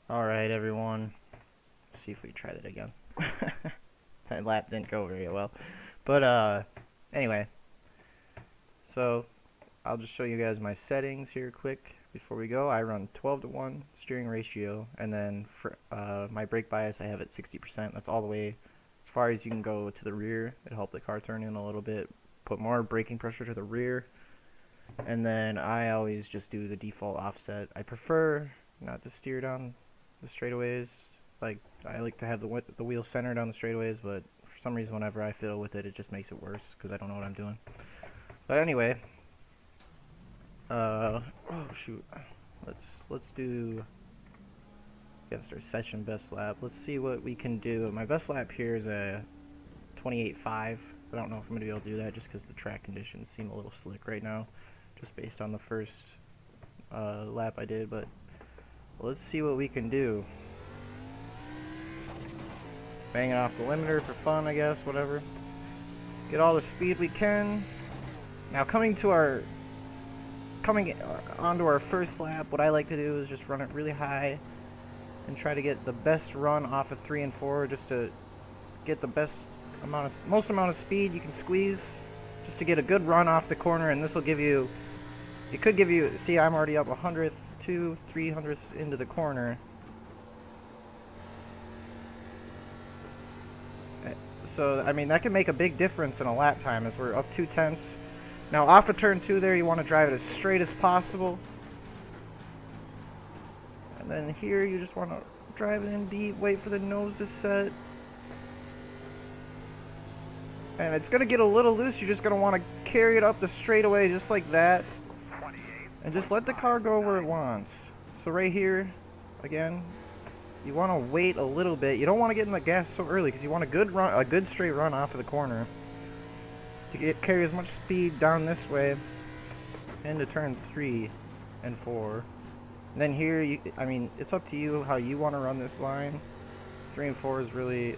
Alright, everyone. Let's see if we try that again. That lap didn't go very well. But, anyway. So, I'll just show you guys my settings here quick before we go. I run 12-to-1 steering ratio, and then for my brake bias I have at 60%. That's all the way as far as you can go to the rear. It helped the car turn in a little bit, put more braking pressure to the rear. And then I always just do the default offset. I prefer not to steer down the straightaways. Like, I like to have the wheel centered on the straightaways, but for some reason whenever I fiddle with it, it just makes it worse because I don't know what I'm doing. But anyway, oh shoot, let's do against our session best lap. Let's see what we can do. My best lap here is a 28.5. I don't know if I'm gonna be able to do that just because the track conditions seem a little slick right now, just based on the first lap I did. But let's see what we can do. Banging off the limiter for fun, I guess, whatever. Get all the speed we can. Now coming onto our first lap, what I like to do is just run it really high and try to get the best run off of 3 and 4 just to get the most amount of speed you can squeeze just to get a good run off the corner. And this will give you, it could give you, see, I'm already up 100th, 300th into the corner. So, I mean, that can make a big difference in a lap time as we're up 2/10. Now, off of turn 2 there, you want to drive it as straight as possible. And then here, you just want to drive it in deep, wait for the nose to set. And it's going to get a little loose. You're just going to want to carry it up the straightaway just like that. And just let the car go where it wants. So right here, again, you want to wait a little bit. You don't want to get in the gas so early because you want a good straight run off of the corner to carry as much speed down this way into turn 3 and 4. And then here, I mean, it's up to you how you want to run this line. 3 and 4 is really,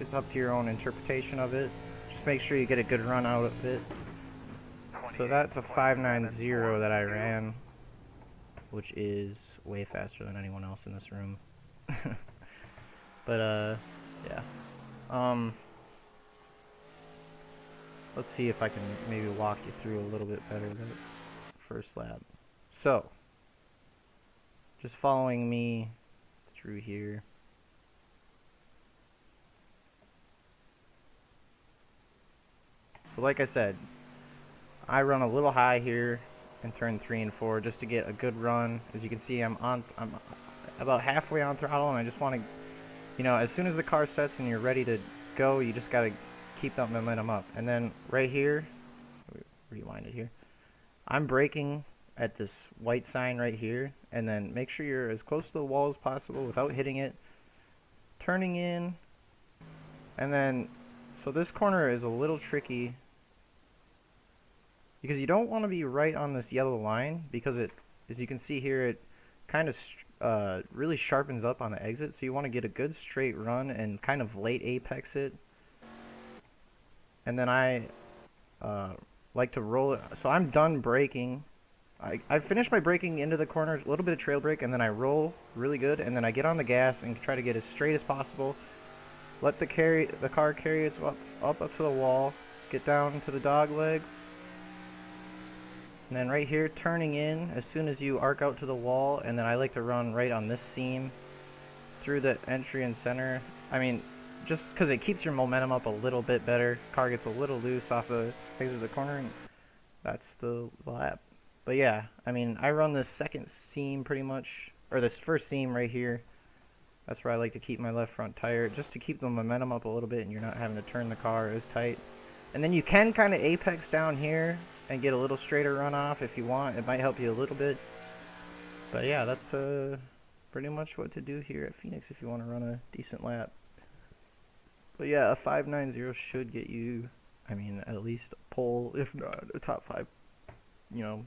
it's up to your own interpretation of it. Just make sure you get a good run out of it. So that's a 5.90 that I ran, which is way faster than anyone else in this room. But yeah. Let's see if I can maybe walk you through a little bit better the first lap. So, just following me through here. So like I said, I run a little high here in turn 3 and 4 just to get a good run. As you can see, I'm about halfway on throttle, and I just want to, you know, as soon as the car sets and you're ready to go, you just got to keep that momentum up. And then right here, rewind it here, I'm braking at this white sign right here, and then make sure you're as close to the wall as possible without hitting it, turning in, and then, so this corner is a little tricky because you don't want to be right on this yellow line because it, as you can see here, it kind of really sharpens up on the exit, so you want to get a good straight run and kind of late apex it. And then I like to roll it, so I'm done braking. I finished my braking into the corner, a little bit of trail brake, and then I roll really good, and then I get on the gas and try to get as straight as possible. Let the car carry its up to the wall, get down to the dog leg. And then right here, turning in as soon as you arc out to the wall, and then I like to run right on this seam through the entry and center. I mean, just because it keeps your momentum up a little bit better. Car gets a little loose off the exit of the corner, and that's the lap. But yeah, I mean, I run this second seam pretty much, or this first seam right here. That's where I like to keep my left front tire, just to keep the momentum up a little bit and you're not having to turn the car as tight. And then you can kind of apex down here and get a little straighter run off if you want. It might help you a little bit. But yeah, that's pretty much what to do here at Phoenix if you want to run a decent lap. But yeah, a 5.90 should get you, I mean, at least a pole, if not a top 5, you know,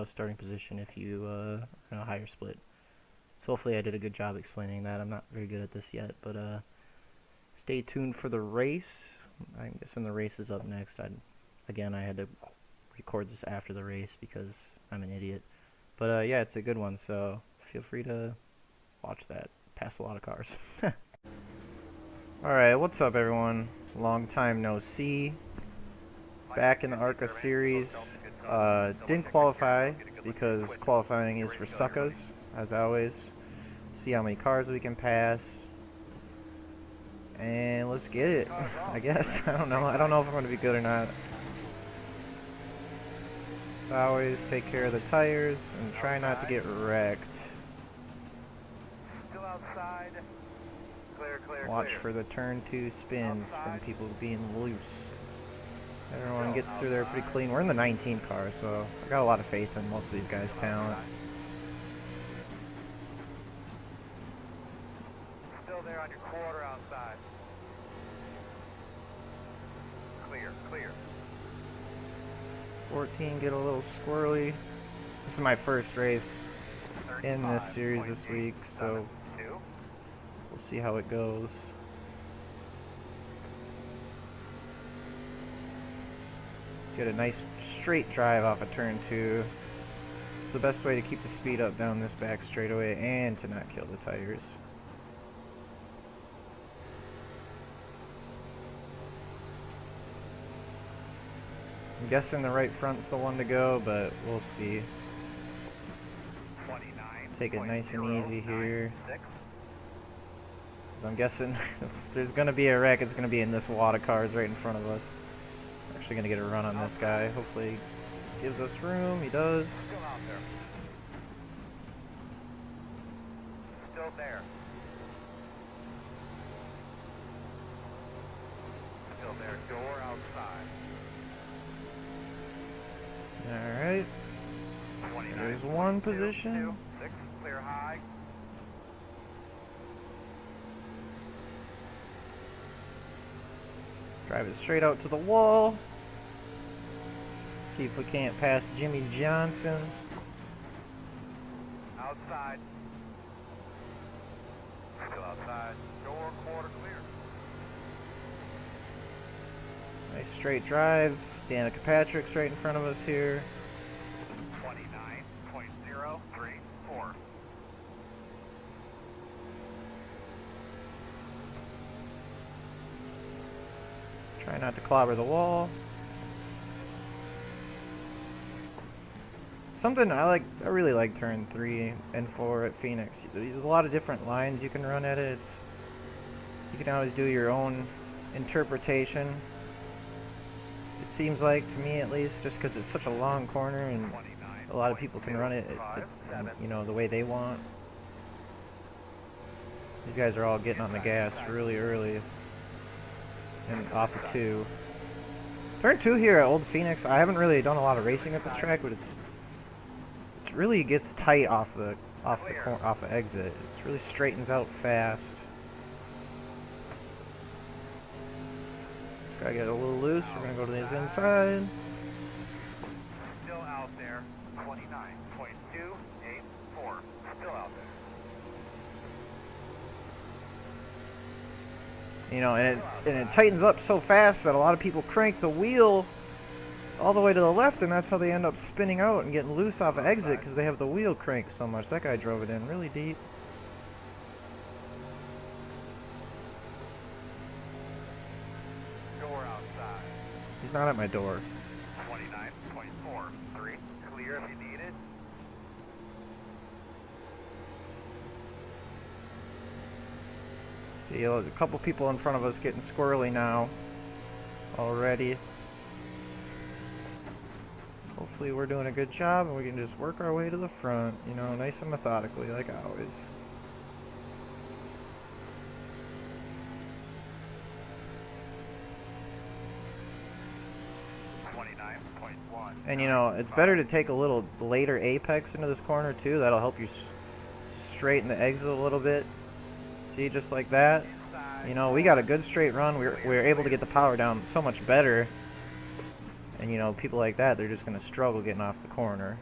starting position if you in a higher split. So hopefully I did a good job explaining that. I'm not very good at this yet, but stay tuned for the race. I'm guessing the race is up next. Again, I had to record this after the race because I'm an idiot. But yeah, it's a good one, so feel free to Watch that. Pass a lot of cars. Alright, what's up everyone? Long time no see. Back in the Arca series. Didn't qualify because qualifying is for suckers, as always. See how many cars we can pass. And let's get it, I guess. I don't know if I'm going to be good or not. As always, take care of the tires and try not to get wrecked. Still outside. Clear. Watch for the turn 2 spins from people being loose. Everyone gets through there pretty clean. We're in the 19 car, so I got a lot of faith in most of these guys' talent. Still there on your quarter outside. Clear. 14 get a little squirrely. This is my first race in this series this week, so we'll see how it goes. Get a nice straight drive off of turn 2. It's the best way to keep the speed up down this back straightaway and to not kill the tires. I'm guessing the right front's the one to go, but we'll see. Take it nice and easy here. So I'm guessing if there's going to be a wreck, it's going to be in this wad of cars right in front of us. We're actually going to get a run on this guy. Hopefully he gives us room. He does. Still there. Door outside. Alright. There's one position. 6, clear high. Drive it straight out to the wall. See if we can't pass Jimmy Johnson. Outside. Still outside. Door quarter clear. Nice straight drive. Danica Patrick's right in front of us here. 29.034. Try not to clobber the wall. Something I really like turn 3 and 4 at Phoenix. There's a lot of different lines you can run at it. You can always do your own interpretation. It seems like, to me at least, just because it's such a long corner and a lot of people can run it, you know, the way they want. These guys are all getting on the gas really early and off of 2. Turn 2 here at Old Phoenix, I haven't really done a lot of racing at this track, but it really gets tight off the exit. It really straightens out fast. Just gotta get a little loose. We're gonna go to this inside. Still out there. 29.284. Still out there. You know, and it tightens up so fast that a lot of people crank the wheel all the way to the left, and that's how they end up spinning out and getting loose off of exit because they have the wheel cranked so much. That guy drove it in really deep. Door outside. He's not at my door. 29.43. Clear if you need it. See, a couple people in front of us getting squirrely now already. Hopefully we're doing a good job and we can just work our way to the front, you know, nice and methodically like always. And you know, it's better to take a little later apex into this corner too. That'll help you straighten the exit a little bit. See, just like that. You know, we got a good straight run. We were able to get the power down so much better. And you know, people like that, they're just going to struggle getting off the corner.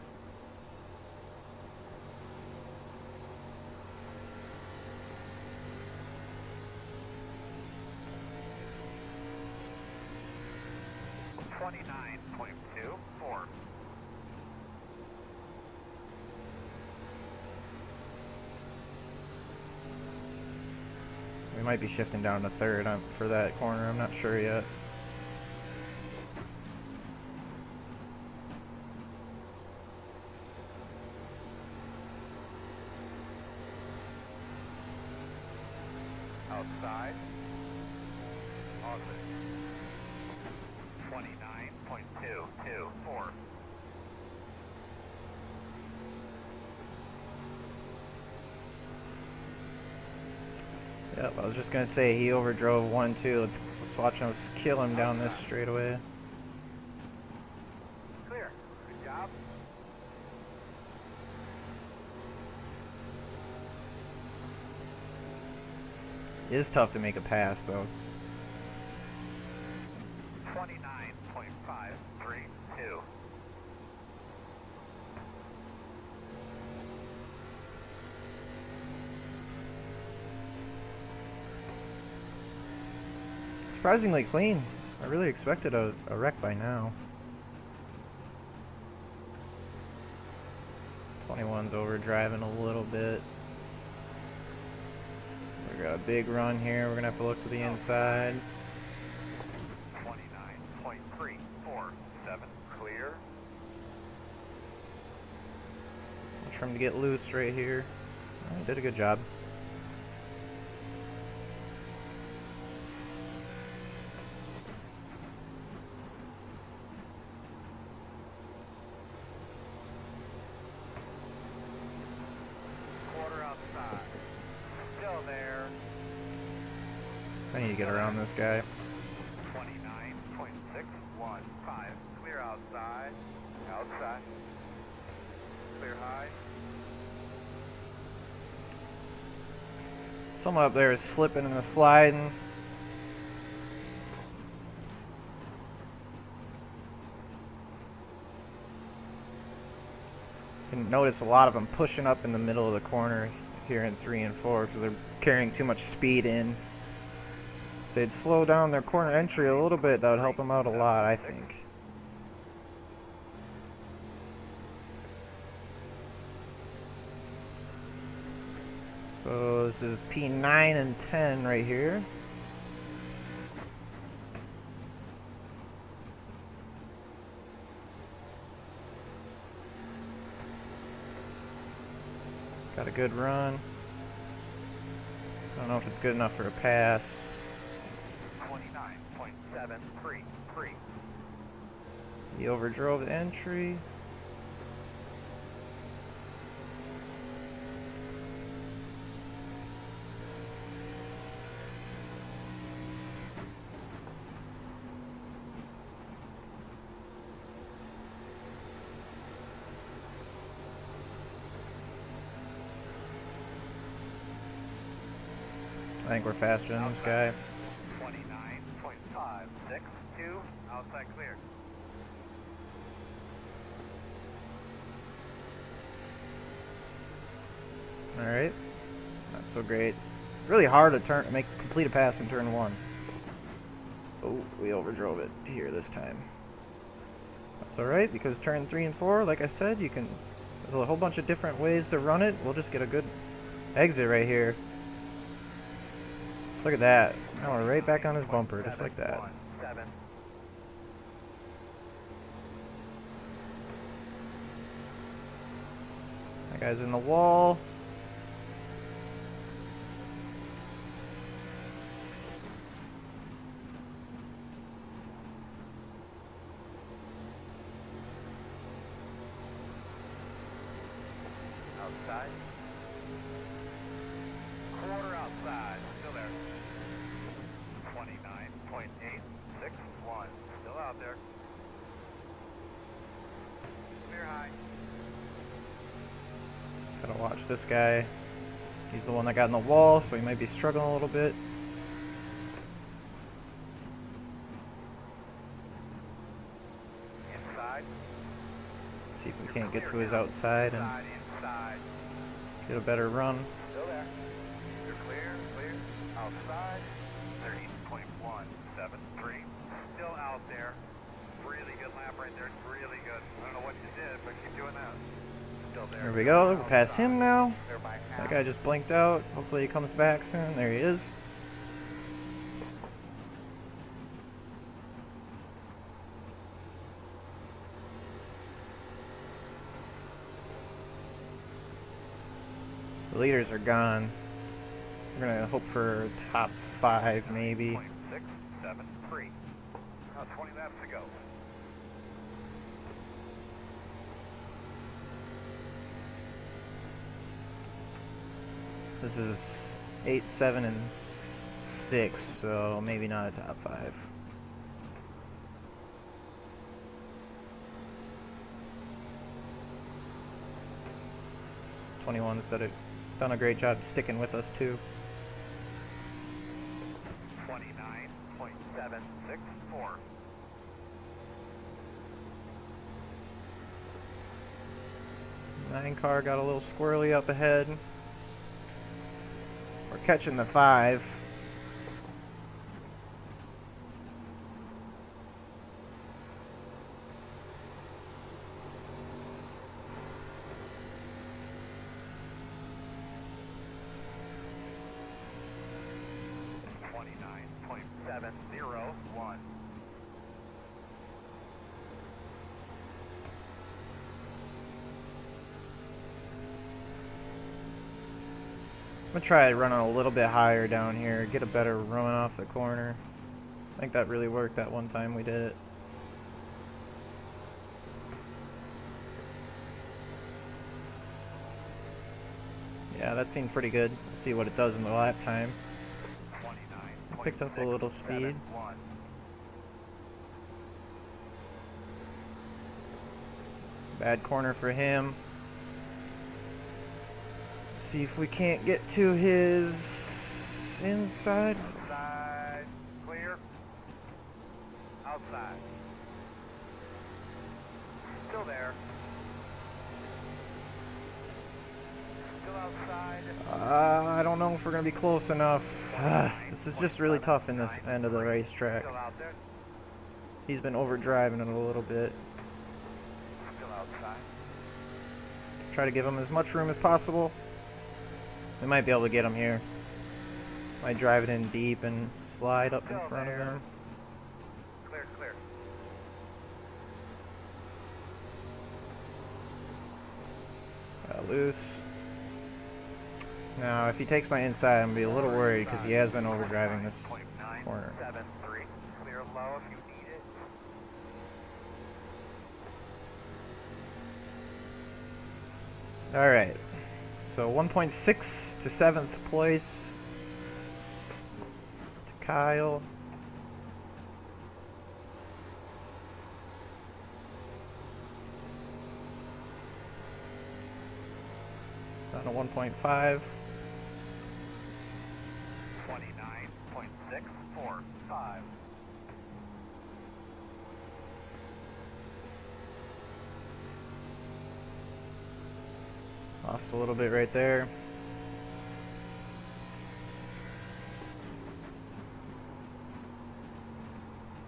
We might be shifting down to third for that corner. I'm not sure yet. Outside. Awesome. 29.224. Yep, I was just gonna say he overdrove 1-2. Let's watch us kill him down this straightaway. Clear. Good job. It is tough to make a pass though. 29.532. Surprisingly clean. I really expected a wreck by now. 21's overdriving a little bit. We got a big run here. We're gonna have to look to the inside. 29.347. Clear. Watch for him to get loose right here. Alright, did a good job. Quarter outside. Still there. I need to get around this guy. 29.615. Clear outside. Outside. Clear high. Someone up there is slipping and sliding. You can notice a lot of them pushing up in the middle of the corner here in 3 and 4 because they're carrying too much speed in. If they'd slow down their corner entry a little bit, that would help them out a lot, I think. So this is P9 and 10 right here. Got a good run. I don't know if it's good enough for a pass. 29.733. He overdrove the entry. I think we're faster than this guy. 29.562. Outside clear. Alright. Not so great. Really hard to complete a pass in turn 1. Oh, we overdrove it here this time. That's alright, because turn 3 and 4, like I said, there's a whole bunch of different ways to run it. We'll just get a good exit right here. Look at that. Now we're right back on his bumper, just like that. 7. That guy's in the wall. Outside. Quarter outside. Still there. 29.861. Still out there. Clear high. Gotta watch this guy. He's the one that got in the wall, so he might be struggling a little bit. Inside. See if we can't get to his outside and Inside. get a better run. Still there. You're clear. Clear. Outside. 30.173. Still out there. Really good lap right there. Really good. I don't know what you did, but keep doing that. Still there. There we go. We're past him now. They're by half. That guy just blinked out. Hopefully he comes back soon. There he is. 1. The leaders are gone. We're gonna hope for top 5 maybe. 0.673. About 20 laps to go. This is 8, 7, and 6, so maybe not a top 5. '21's done a great job sticking with us too. 29.764. Nine car got a little squirrely up ahead. We're catching the 5. .701. I'm gonna try running a little bit higher down here, get a better run off the corner. I think that really worked that one time we did it. Yeah, that seemed pretty good. Let's see what it does in the lap time. Picked up a little speed. Bad corner for him. See if we can't get to his inside. Outside, clear. Outside. Still there. Still outside. I don't know if we're gonna be close enough. This is just really tough in this end of the racetrack. Still out there. He's been overdriving it a little bit. Still outside. Try to give him as much room as possible. We might be able to get him here. Might drive it in deep and slide up in front of him. Clear, clear. Loose. Now, if he takes my inside, I'm gonna be a little worried because he has been overdriving this corner. 0.973. Clear low if you need it. Alright. So 1.6 to 7th place. To Kyle. Down to 1.5. 29.645. Lost a little bit right there.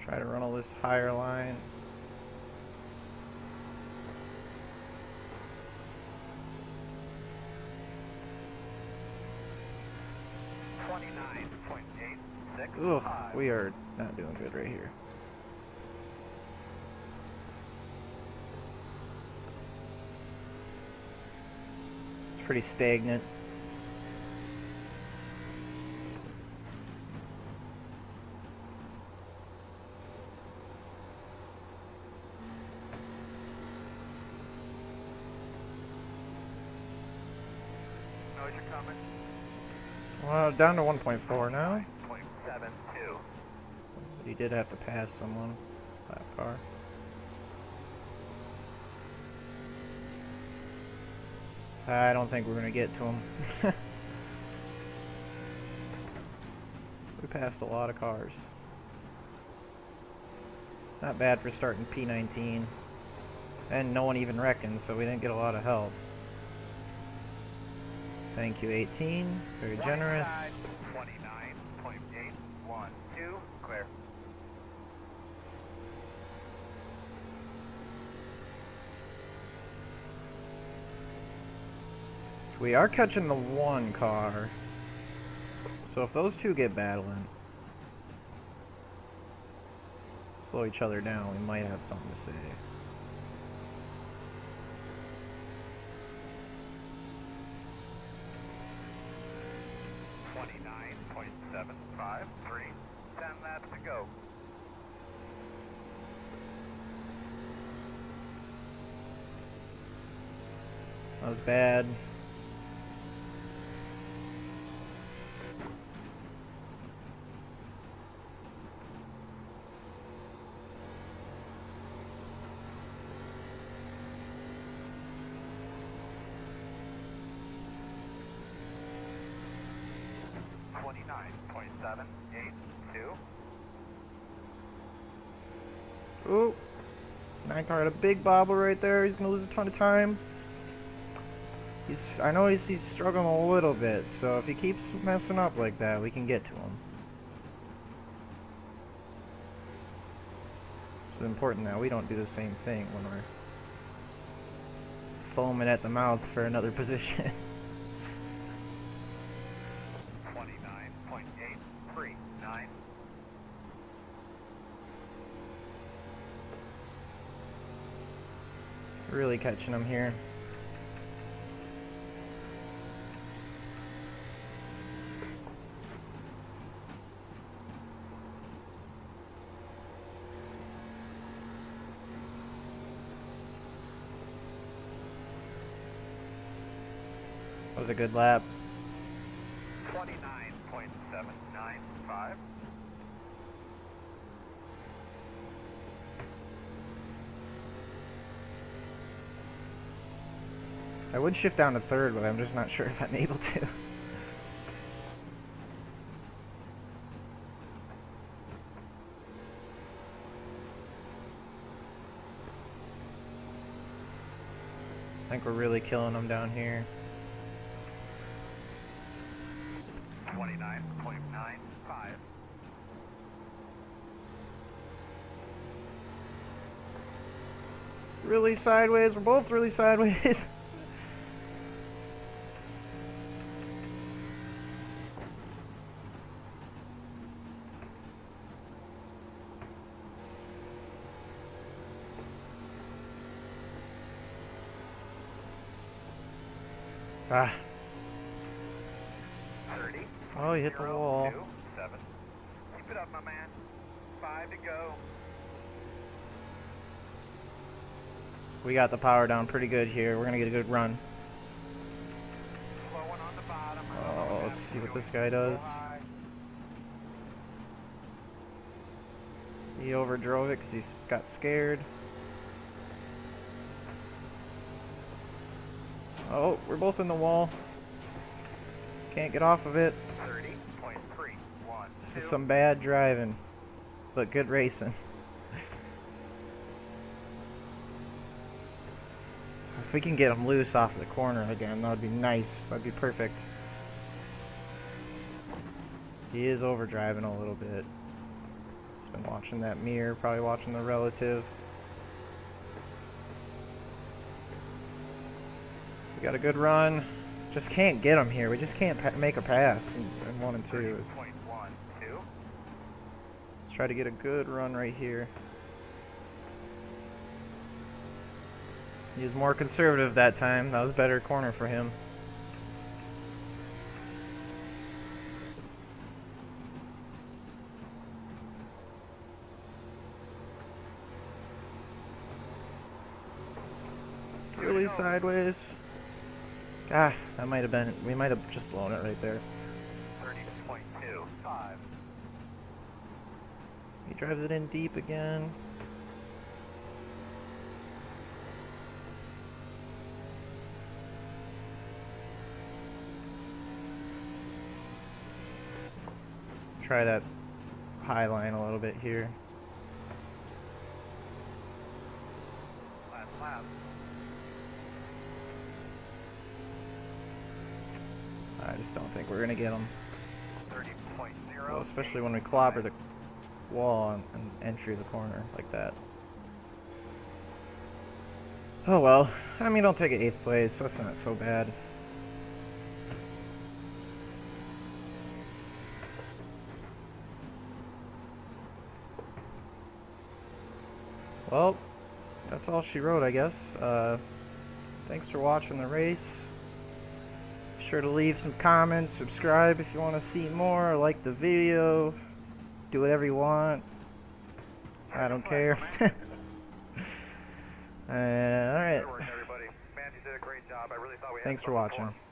Try to run all this higher line. Ugh, we are not doing good right here. It's pretty stagnant. Noise you're coming. Well, down to 1.4 now. 0.72. But he did have to pass someone. That car. I don't think we're gonna get to him. We passed a lot of cars. Not bad for starting P19. And no one even reckoned, so we didn't get a lot of help. Thank you, 18. Very generous. 29.812. Clear. We are catching the 1 car. So if those two get battling, slow each other down, we might have something to say. 29.753. 10 laps to go. That was bad. Ooh, Nine car had a big bobble right there. He's gonna lose a ton of time. I know he's struggling a little bit, so if he keeps messing up like that, we can get to him. It's important that we don't do the same thing when we're foaming at the mouth for another position. 29.839. Really catching him here. That was a good lap. 29.795. I would shift down to third, but I'm just not sure if I'm able to. I think we're really killing them down here. 29.95. Really sideways. We're both really sideways. Ah. 30. Oh, he hit the wall. 7. Keep it up, my man. 5 to go. We got the power down pretty good here. We're gonna get a good run. Slow one on the bottom. Oh, let's see what this guy does. He overdrove it because he got scared. Oh, we're both in the wall. Can't get off of it. 30.312. This is some bad driving, but good racing. If we can get him loose off the corner again, that would be nice. That'd be perfect. He is overdriving a little bit. He's been watching that mirror, probably watching the relative. We got a good run. Just can't get him here. We just can't make a pass in 1 and 2. 30.12. Let's try to get a good run right here. He was more conservative that time. That was better corner for him. Really sideways. Ah, that might have been, we might have just blown it right there. 30.25. He drives it in deep again. Try that high line a little bit here. Last lap. I just don't think we're gonna get him. 30.0. Well, especially when we clobber the wall and entry the corner like that. Oh well. I mean, I'll take an 8th place. That's not so bad. Well, that's all she wrote, I guess. Thanks for watching the race. sure to leave some comments, subscribe if you want to see more, like the video, do whatever you want. I don't care. Alright. Good work, everybody. Man, you did a great job. I really thought we had Thanks for something for watching. 'em.